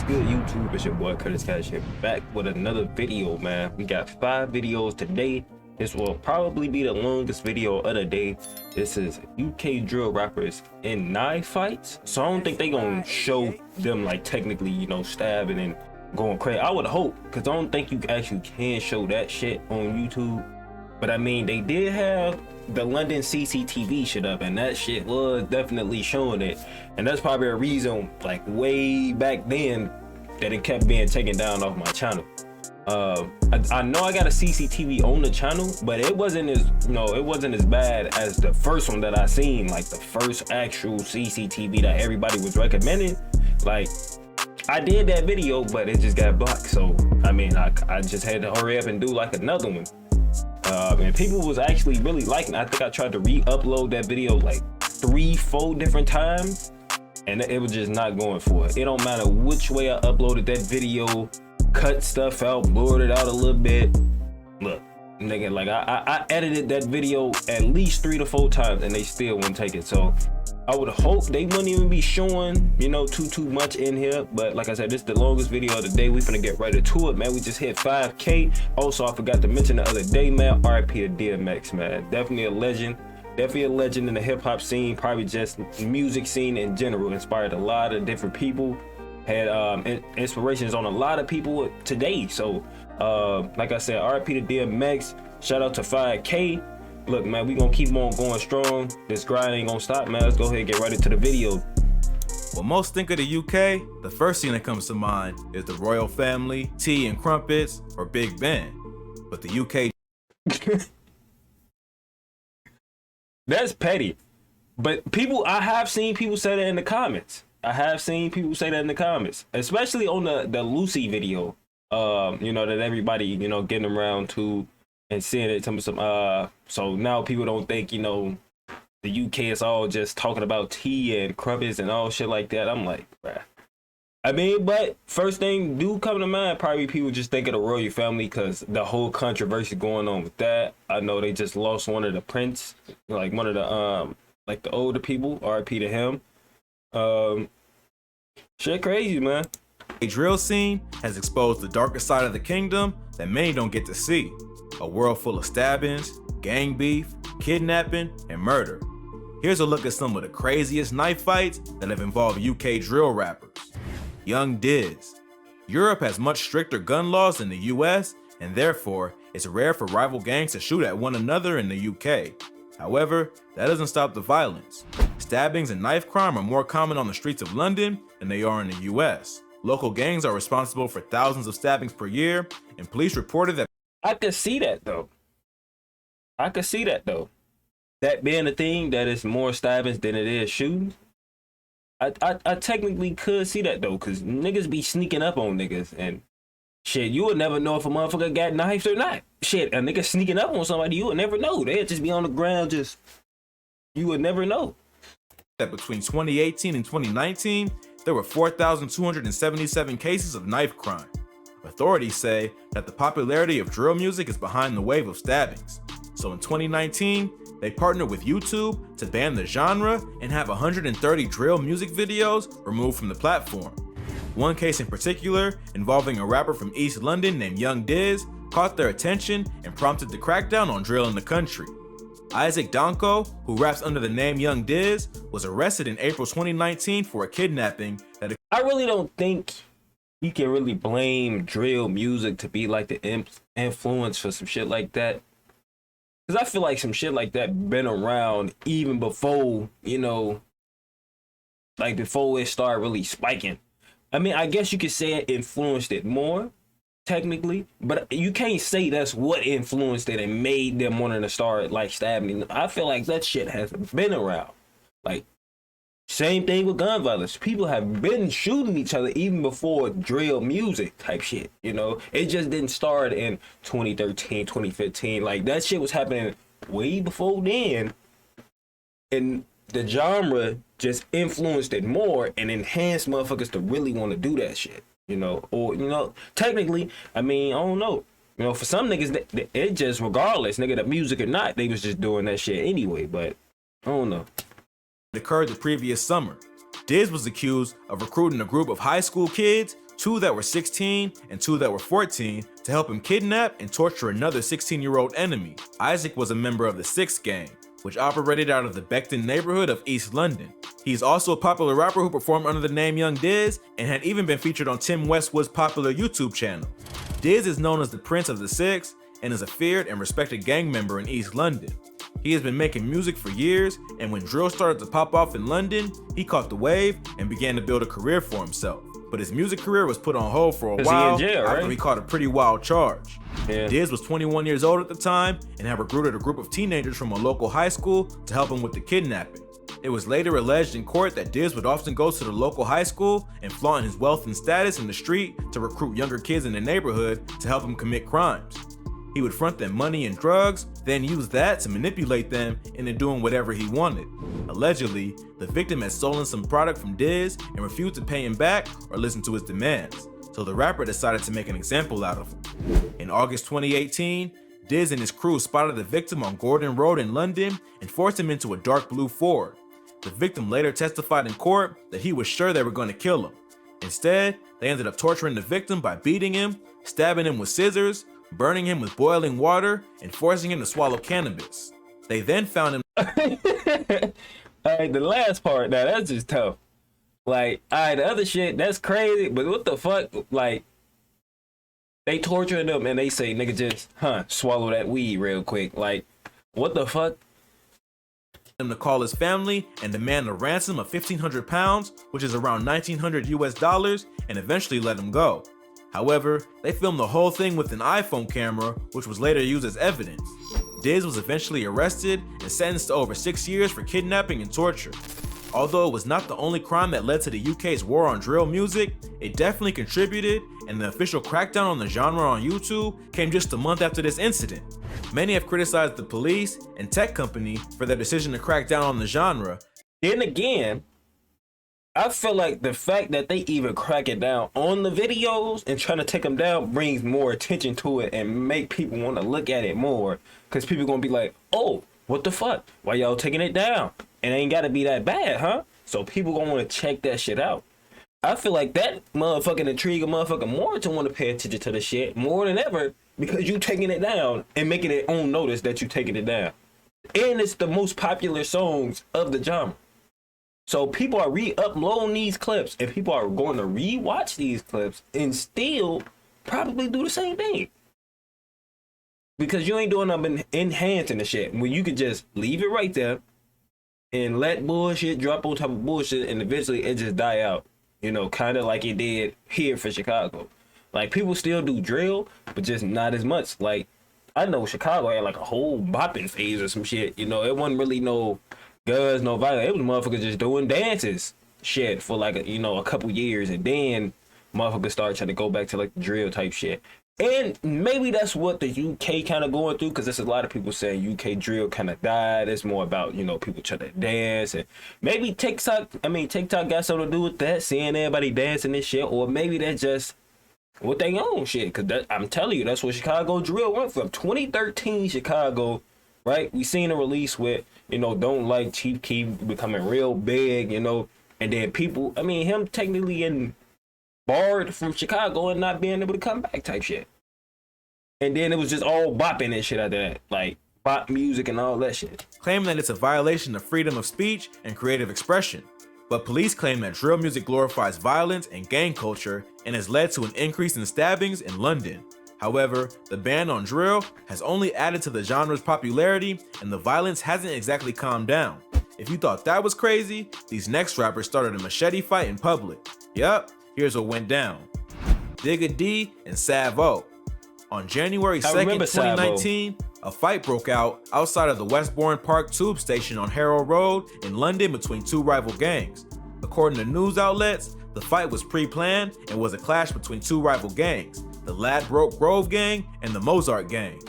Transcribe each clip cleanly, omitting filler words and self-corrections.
good, YouTube? It's your boy Curtis Cash here, back with another video, man. We got 5 videos today. This will probably be the longest video of the day. This is UK drill rappers in knife fights. So I don't think they gonna show them like technically, you know, stabbing and going crazy. I would hope, because I don't think you actually can show that shit on YouTube. But I mean, they did have the London CCTV shit up, and that shit was definitely showing it. And that's probably a reason, like way back then, that it kept being taken down off my channel. I know I got a CCTV on the channel, but it wasn't as, you know, it wasn't as bad as the first one that I seen, like the first actual CCTV that everybody was recommending. Like, I did that video, but it just got blocked. So I mean, I just had to hurry up and do like another one. And people was actually really liking it. I think I tried to re-upload that video like 3-4 different times, and it was just not going for it. It don't matter which way I uploaded that video, cut stuff out, blurred it out a little bit. Look, nigga, like I edited that video at least 3 to 4 times, and they still wouldn't take it. So I would hope they wouldn't even be showing, you know, too much in here. But like I said, this is the longest video of the day. We finna get right into it, man. We just hit 5K. Also, I forgot to mention the other day, man, RIP to DMX, man. Definitely a legend. Definitely a legend in the hip-hop scene, probably just music scene in general. Inspired a lot of different people. Had inspirations on a lot of people today. So like I said, RIP to DMX. Shout out to 5K. Look, man, we gonna keep on going strong. This grind ain't gonna stop, man. Let's go ahead and get right into the video. When most think of the UK, the first thing that comes to mind is the royal family, tea and crumpets, or Big Ben. But the UK... That's petty. But people, I have seen people say that in the comments. I have seen people say that in the comments, especially on the Lucy video, you know, that everybody, you know, getting around to and seeing it. So now people don't think, you know, the UK is all just talking about tea and crumpets and all shit like that. I'm like, bruh. I mean, but first thing do come to mind, probably people just think of the royal family because the whole controversy going on with that. I know they just lost one of the prince, like one of the like the older people. RIP to him. Shit crazy, man. The drill scene has exposed the darker side of the kingdom that many don't get to see. A world full of stabbings, gang beef, kidnapping, and murder. Here's a look at some of the craziest knife fights that have involved UK drill rappers. Young Diz. Europe has much stricter gun laws than the US, and therefore it's rare for rival gangs to shoot at one another in the UK. However, that doesn't stop the violence. Stabbings and knife crime are more common on the streets of London than they are in the US. Local gangs are responsible for thousands of stabbings per year, and police reported that I could see that though. That being a thing, that is more stabbings than it is shooting. I technically could see that though, cause niggas be sneaking up on niggas and shit. You would never know if a motherfucker got knifed or not. Shit, a nigga sneaking up on somebody, you would never know. They'd just be on the ground, just, you would never know. That between 2018 and 2019, there were 4,277 cases of knife crime. Authorities say that the popularity of drill music is behind the wave of stabbings. So in 2019, they partnered with YouTube to ban the genre and have 130 drill music videos removed from the platform. One case in particular, involving a rapper from East London named Young Diz, caught their attention and prompted the crackdown on drill in the country. Isaac Donko, who raps under the name Young Diz, was arrested in April 2019 for a kidnapping that... I really don't think you can really blame drill music to be like the influence for some shit like that. Because I feel like some shit like that been around even before, you know, like before it started really spiking. I mean, I guess you could say it influenced it more, technically, but you can't say that's what influenced it and made them wanting to start like stabbing. I feel like that shit has been around. Like, same thing with gun violence. People have been shooting each other even before drill music type shit, you know? It just didn't start in 2013, 2015. Like, that shit was happening way before then. And the genre just influenced it more and enhanced motherfuckers to really want to do that shit, you know? Or, you know, technically, I mean, I don't know. You know, for some niggas, it just, regardless, nigga, the music or not, they was just doing that shit anyway, but I don't know. Occurred the previous summer. Diz was accused of recruiting a group of high school kids 2 that were 16 and 2 that were 14, to help him kidnap and torture another 16-year-old enemy. Isaac was a member of the 6th gang, which operated out of the Beckton neighborhood of East London. He's also a popular rapper who performed under the name Young Diz and had even been featured on Tim Westwood's popular YouTube channel. Diz is known as the Prince of the Six and is a feared and respected gang member in East London. He has been making music for years, and when drill started to pop off in London, he caught the wave and began to build a career for himself. But his music career was put on hold for a while after he caught a pretty wild charge. Diz was 21 years old at the time and had recruited a group of teenagers from a local high school to help him with the kidnapping. It was later alleged in court that Diz would often go to the local high school and flaunt his wealth and status in the street to recruit younger kids in the neighborhood to help him commit crimes. He would front them money and drugs, then use that to manipulate them into doing whatever he wanted. Allegedly, the victim had stolen some product from Diz and refused to pay him back or listen to his demands, so the rapper decided to make an example out of him. In August 2018, Diz and his crew spotted the victim on Gordon Road in London and forced him into a dark blue Ford. The victim later testified in court that he was sure they were going to kill him. Instead, they ended up torturing the victim by beating him, stabbing him with scissors, burning him with boiling water, and forcing him to swallow cannabis. They then found him. Alright, the last part, now that's just tough. Like, alright, the other shit, that's crazy, but what the fuck? Like, they torturing them and they say, nigga, just, swallow that weed real quick. Like, what the fuck? Him to call his family and demand a ransom of 1,500 pounds, which is around $1,900 US, and eventually let him go. However, they filmed the whole thing with an iPhone camera, which was later used as evidence. Diz was eventually arrested and sentenced to over 6 years for kidnapping and torture. Although it was not the only crime that led to the UK's war on drill music, it definitely contributed, and the official crackdown on the genre on YouTube came just a month after this incident. Many have criticized the police and tech company for their decision to crack down on the genre. Then again, I feel like the fact that they even crack it down on the videos and trying to take them down brings more attention to it and make people want to look at it more, because people gonna be like, oh, what the fuck? Why y'all taking it down? It ain't gotta be that bad, huh? So people gonna want to check that shit out. I feel like that motherfucking intrigue a motherfucker more to want to pay attention to the shit more than ever, because you taking it down and making it on notice that you taking it down. And it's the most popular songs of the genre. So people are re-uploading these clips, and people are going to re-watch these clips and still probably do the same thing. Because you ain't doing nothing enhancing the shit, when you could just leave it right there and let bullshit drop on top of bullshit, and eventually it just die out. You know, kind of like it did here for Chicago. Like, people still do drill, but just not as much. Like, I know Chicago had like a whole bopping phase or some shit. You know, it wasn't really no guns, no violence. It was motherfuckers just doing dances shit for like a couple years, and then motherfuckers started trying to go back to like the drill type shit. And maybe that's what the UK kind of going through, because there's a lot of people saying UK drill kind of died. It's more about, people trying to dance, and maybe TikTok got something to do with that, seeing everybody dancing and shit, or maybe that's just what they own shit, because I'm telling you, that's what Chicago drill went from. 2013 Chicago, right? We seen a release with, Don't Like Chief Keef becoming real big, and then people, him technically getting barred from Chicago and not being able to come back type shit. And then it was just all bopping and shit after that, like bop music and all that shit. Claiming that it's a violation of freedom of speech and creative expression. But police claim that drill music glorifies violence and gang culture and has led to an increase in stabbings in London. However, the ban on drill has only added to the genre's popularity, and the violence hasn't exactly calmed down. If you thought that was crazy, these next rappers started a machete fight in public. Yup, here's what went down. Digga D and Sav'o. On January 2nd, 2019, a fight broke out outside of the Westbourne Park tube station on Harrow Road in London between two rival gangs. According to news outlets, the fight was pre-planned and was a clash between two rival gangs, the Ladbroke Grove gang and the Mozart gang.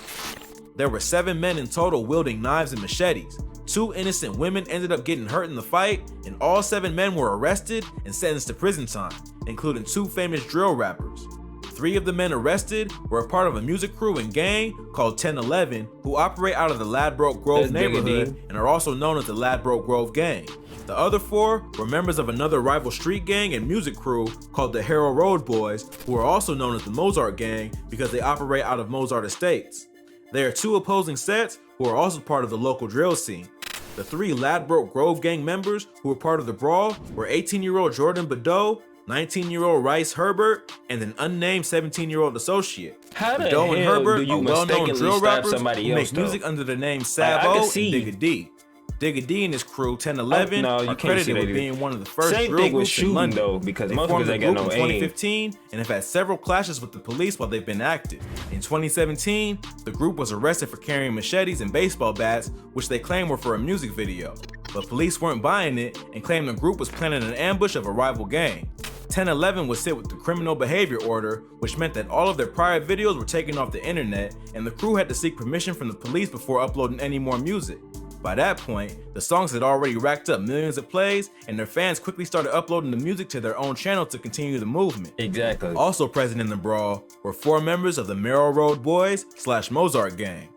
There were 7 men in total wielding knives and machetes. 2 innocent women ended up getting hurt in the fight, and all 7 men were arrested and sentenced to prison time, including 2 famous drill rappers. 3 of the men arrested were a part of a music crew and gang called 1011, who operate out of the Ladbroke Grove neighborhood and are also known as the Ladbroke Grove gang. The other 4 were members of another rival street gang and music crew called the Harrow Road Boys, who are also known as the Mozart Gang because they operate out of Mozart Estates. They are 2 opposing sets who are also part of the local drill scene. The 3 Ladbroke Grove Gang members who were part of the brawl were 18-year-old Jordan Badeau, 19-year-old Rice Herbert, and an unnamed 17-year-old associate. How the Badeau and hell Herbert do you are well-known mistakenly drill stab rappers somebody who else, make music though? under the name I sav'o can and see. Digga D. Digga D and his crew, 1011, No, you are can't credited see that with either. being one of the first Same drill thing with groups in shooting, London. though, because They motherfuckers formed the ain't got group no in aim. 2015 and have had several clashes with the police while they've been active. In 2017, the group was arrested for carrying machetes and baseball bats, which they claimed were for a music video. But police weren't buying it and claimed the group was planning an ambush of a rival gang. 1011 was hit with the criminal behavior order, which meant that all of their prior videos were taken off the internet, and the crew had to seek permission from the police before uploading any more music. By that point, the songs had already racked up millions of plays, and their fans quickly started uploading the music to their own channel to continue the movement. Exactly. Also present in the brawl were 4 members of the Merrill Road Boys / Mozart Gang.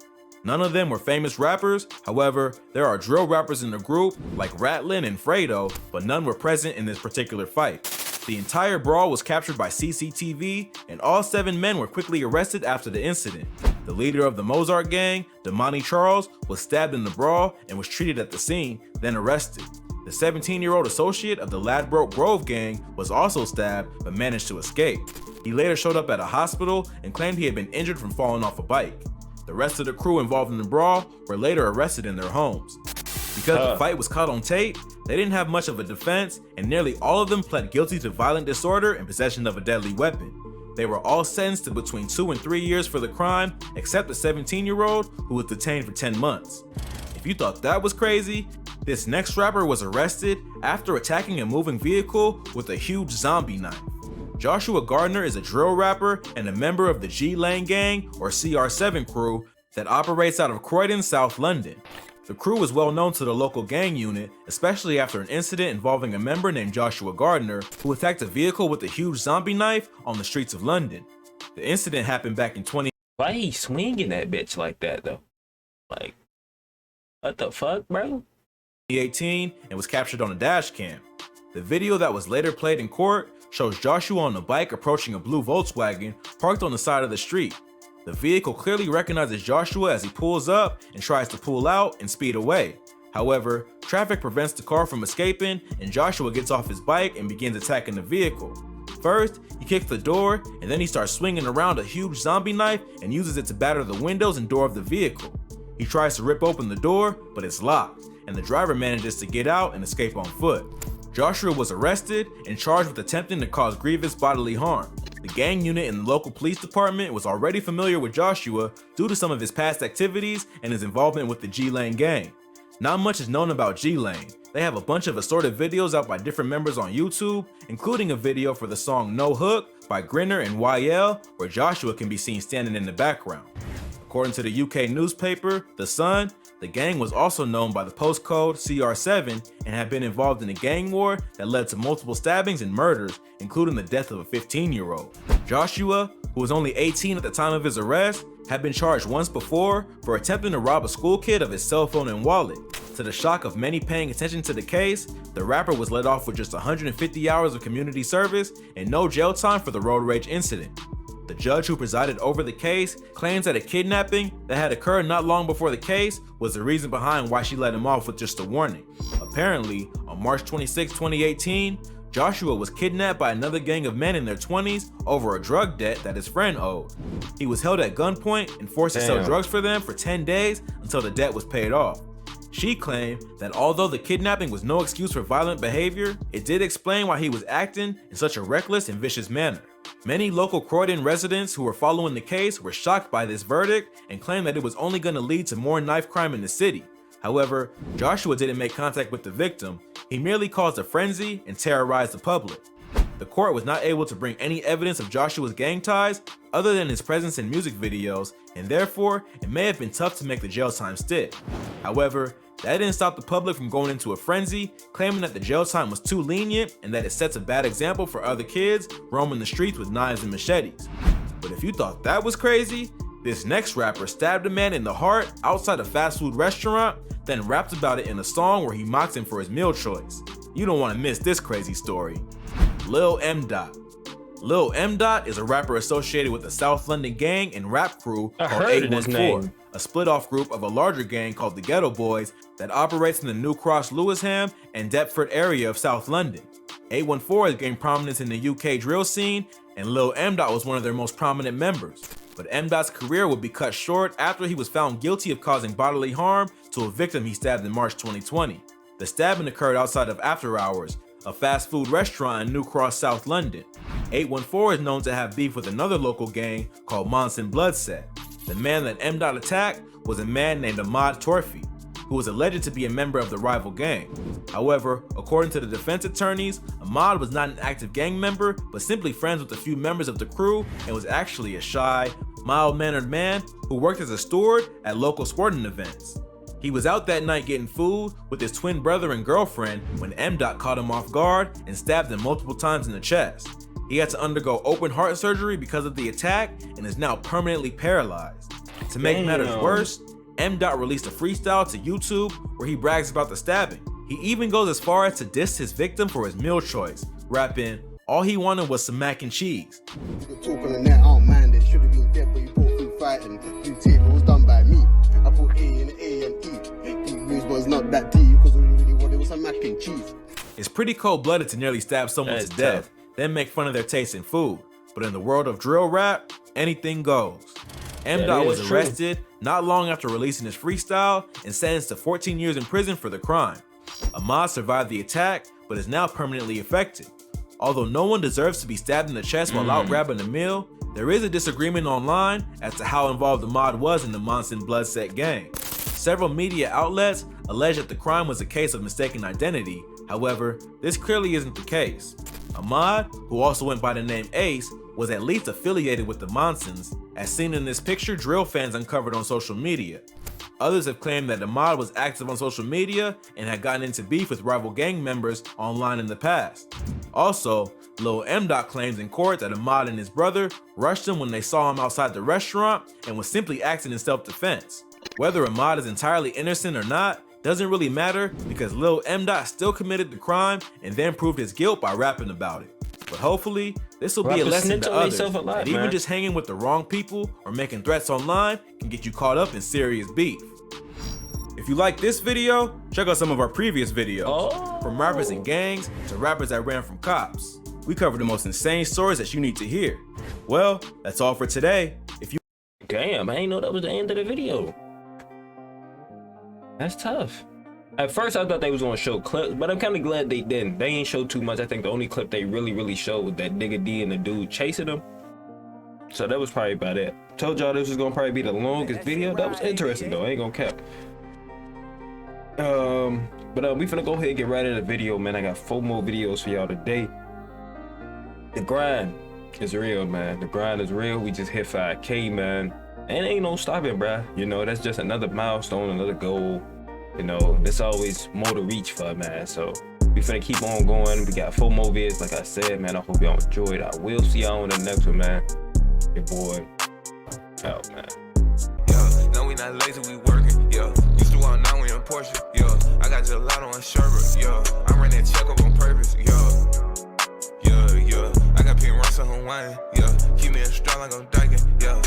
None of them were famous rappers, however, there are drill rappers in the group like Ratlin and Fredo, but none were present in this particular fight. The entire brawl was captured by CCTV, and all 7 men were quickly arrested after the incident. The leader of the Mozart Gang, Damani Charles, was stabbed in the brawl and was treated at the scene, then arrested. The 17-year-old associate of the Ladbroke Grove Gang was also stabbed but managed to escape. He later showed up at a hospital and claimed he had been injured from falling off a bike. The rest of the crew involved in the brawl were later arrested in their homes. Because the fight was caught on tape, they didn't have much of a defense, and nearly all of them pled guilty to violent disorder and possession of a deadly weapon. They were all sentenced to between 2 and 3 years for the crime, except the 17-year-old who was detained for 10 months. If you thought that was crazy, this next rapper was arrested after attacking a moving vehicle with a huge zombie knife. Joshua Gardner is a drill rapper and a member of the G-Lane Gang, or CR7 crew, that operates out of Croydon, South London. The crew was well known to the local gang unit, especially after an incident involving a member named Joshua Gardner who attacked a vehicle with a huge zombie knife on the streets of London. The incident happened back in Why he swinging that bitch like that, though? Like, what the fuck, bro? 2018 and was captured on a dash cam. The video that was later played in court shows Joshua on a bike approaching a blue Volkswagen parked on the side of the street. The vehicle clearly recognizes Joshua as he pulls up and tries to pull out and speed away. However, traffic prevents the car from escaping, and Joshua gets off his bike and begins attacking the vehicle. First, he kicks the door, and then he starts swinging around a huge zombie knife and uses it to batter the windows and door of the vehicle. He tries to rip open the door, but it's locked, and the driver manages to get out and escape on foot. Joshua was arrested and charged with attempting to cause grievous bodily harm. The gang unit in the local police department was already familiar with Joshua due to some of his past activities and his involvement with the G-Lane gang. Not much is known about G-Lane. They have a bunch of assorted videos out by different members on YouTube, including a video for the song No Hook by Grinner and YL, where Joshua can be seen standing in the background. According to the UK newspaper, The Sun, the gang was also known by the postcode CR7 and had been involved in a gang war that led to multiple stabbings and murders, including the death of a 15-year-old. Joshua, who was only 18 at the time of his arrest, had been charged once before for attempting to rob a school kid of his cell phone and wallet. To the shock of many paying attention to the case, the rapper was let off with just 150 hours of community service and no jail time for the road rage incident. The judge who presided over the case claims that a kidnapping that had occurred not long before the case was the reason behind why she let him off with just a warning. Apparently, on March 26, 2018, Joshua was kidnapped by another gang of men in their 20s over a drug debt that his friend owed. He was held at gunpoint and forced to sell drugs for them for 10 days until the debt was paid off. She claimed that although the kidnapping was no excuse for violent behavior, it did explain why he was acting in such a reckless and vicious manner. Many local Croydon residents who were following the case were shocked by this verdict and claimed that it was only going to lead to more knife crime in the city. However, Joshua didn't make contact with the victim. He merely caused a frenzy and terrorized the public. The court was not able to bring any evidence of Joshua's gang ties other than his presence in music videos, and therefore, it may have been tough to make the jail time stick. However, that didn't stop the public from going into a frenzy, claiming that the jail time was too lenient and that it sets a bad example for other kids roaming the streets with knives and machetes. But if you thought that was crazy, This next rapper stabbed a man in the heart outside a fast food restaurant, then rapped about it in a song where he mocked him for his meal choice. You don't want to miss this crazy story. Lil M. Dot. Lil M. Dot is a rapper associated with the South London gang and rap crew called 814, a split-off group of a larger gang called the Ghetto Boys that operates in the New Cross, Lewisham, and Deptford area of South London. 814 has gained prominence in the UK drill scene, and Lil M. Dot was one of their most prominent members. But M. Dot's career would be cut short after he was found guilty of causing bodily harm to a victim he stabbed in March 2020. The stabbing occurred outside of After Hours, a fast food restaurant in New Cross, South London. 814 is known to have beef with another local gang called Monson Bloodset. The man that M. Dot attacked was a man named Ahmad Torfi, who was alleged to be a member of the rival gang. However, according to the defense attorneys, Ahmad was not an active gang member, but simply friends with a few members of the crew and was actually a shy, mild-mannered man who worked as a steward at local sporting events. He was out that night getting food with his twin brother and girlfriend when M. Dot caught him off guard and stabbed him multiple times in the chest. He had to undergo open heart surgery because of the attack and is now permanently paralyzed. To make matters worse, M. Dot released a freestyle to YouTube where he brags about the stabbing. He even goes as far as to diss his victim for his meal choice, rapping, "All he wanted was some mac and cheese." You could talk on the net, I don't mind it. Should have been dead, but you brought through fighting. Blue tape, it was done by me. I put A in A and E. Deep blues, but it's not that deep because all you really wanted was some mac and cheese. It's pretty cold-blooded to nearly stab someone to death, then make fun of their taste in food. But in the world of drill rap, anything goes. M. Dot was arrested not long after releasing his freestyle and sentenced to 14 years in prison for the crime. Ahmad survived the attack, but is now permanently affected. Although no one deserves to be stabbed in the chest while out grabbing a meal, there is a disagreement online as to how involved Ahmad was in the Monson Bloodset gang. Several media outlets allege that the crime was a case of mistaken identity. However, this clearly isn't the case. Ahmad, who also went by the name Ace, was at least affiliated with the Monsons, as seen in this picture drill fans uncovered on social media. Others have claimed that Ahmad was active on social media and had gotten into beef with rival gang members online in the past. Also, Lil M. Dot claims in court that Ahmad and his brother rushed him when they saw him outside the restaurant and was simply acting in self-defense. Whether Ahmad is entirely innocent or not doesn't really matter because Lil M. Dot still committed the crime and then proved his guilt by rapping about it. But hopefully, this will be a lesson to others that even just hanging with the wrong people or making threats online can get you caught up in serious beef. If you like this video, check out some of our previous videos. From rappers and gangs to rappers that ran from cops. We cover the most insane stories that you need to hear. Well, that's all for today. Damn, I didn't know that was the end of the video. That's tough. At first, I thought they was gonna show clips, but I'm kind of glad they didn't. They ain't show too much. I think the only clip they really showed was that nigga D and the dude chasing him. So that was probably about it. Told y'all this was gonna probably be the longest video. That was interesting though. I ain't gonna cap. But we finna go ahead and get right into the video, man. I got 4 more videos for y'all today. The grind is real, man. The grind is real. We just hit 5K, man. And ain't no stopping, bruh. You know, that's just another milestone, another goal. You know, there's always more to reach for, man. So we finna keep on going. We got 4 more vids, like I said, man. I hope y'all enjoyed. I will see y'all on the next one, man. Your boy out, man. Yeah, no, we not lazy, we working. Yeah, used to walk, now we in Porsche. Yeah, I got gelato and sherbet. Yeah, I ran that check up on purpose. Yeah, I got pink rocks on Hawaiian. Yeah, keep me in strong like I'm dyking. Yeah.